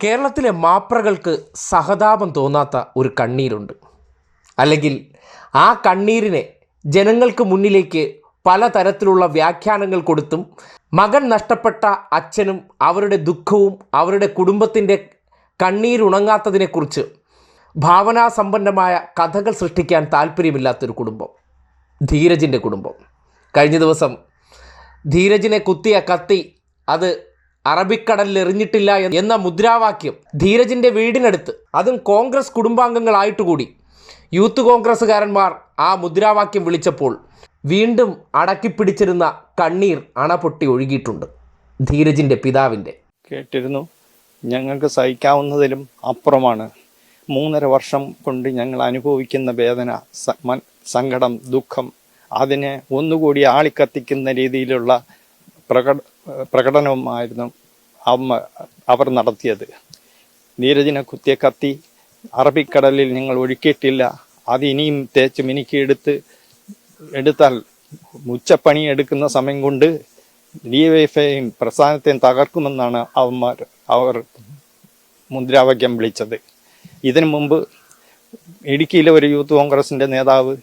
കേരളത്തിലെ മാപ്രകൾക്ക് സഹതാപം തോന്നാത്ത ഒരു കണ്ണീരുണ്ട്. അല്ലെങ്കിൽ ആ കണ്ണീരിനെ ജനങ്ങൾക്ക് മുന്നിലേക്ക് പലതരത്തിലുള്ള വ്യാഖ്യാനങ്ങൾ കൊടുത്തും മകൻ നഷ്ടപ്പെട്ട അച്ഛനും അവരുടെ ദുഃഖവും അവരുടെ കുടുംബത്തിൻ്റെ കണ്ണീരുണങ്ങാത്തതിനെക്കുറിച്ച് ഭാവനാസമ്പന്നമായ കഥകൾ സൃഷ്ടിക്കാൻ താല്പര്യമില്ലാത്തൊരു കുടുംബം, ധീരജിൻ്റെ കുടുംബം. കഴിഞ്ഞ ദിവസം ധീരജിനെ കുത്തിയ കത്തി അത് അറബിക്കടലിൽ എറിഞ്ഞിട്ടില്ല എന്ന മുദ്രാവാക്യം ധീരജിൻ്റെ വീടിനടുത്ത്, അതും കോൺഗ്രസ് കുടുംബാംഗങ്ങളായിട്ടുകൂടി യൂത്ത് കോൺഗ്രസ്സുകാരന്മാർ ആ മുദ്രാവാക്യം വിളിച്ചപ്പോൾ വീണ്ടും അടക്കിപ്പിടിച്ചിരുന്ന കണ്ണീർ അണപൊട്ടി ഒഴുകിയിട്ടുണ്ട് ധീരജിൻ്റെ പിതാവിൻ്റെ. കേട്ടിരുന്നു. ഞങ്ങൾക്ക് സഹിക്കാവുന്നതിലും അപ്പുറമാണ്. 3.5 വർഷം കൊണ്ട് ഞങ്ങൾ അനുഭവിക്കുന്ന വേദന, സങ്കടം, ദുഃഖം, അതിനെ ഒന്നുകൂടി ആളിക്കത്തിക്കുന്ന രീതിയിലുള്ള പ്രകടനവുമായിരുന്നു അവർ നടത്തിയത്. ധീരജിനെ കുത്തിയ കത്തി അറബിക്കടലിൽ ഞങ്ങൾ ഒഴുക്കിയിട്ടില്ല. അത് ഇനിയും തേച്ച് എടുത്താൽ ഉച്ചപ്പണി എടുക്കുന്ന സമയം കൊണ്ട് ഡിവൈഎഫ്ഐയും പ്രസ്ഥാനത്തെയും തകർക്കുമെന്നാണ് അവർ മുദ്രാവാക്യം വിളിച്ചത്. ഇതിനു മുമ്പ് ഇടുക്കിയിലെ ഒരു യൂത്ത് കോൺഗ്രസിൻ്റെ നേതാവ്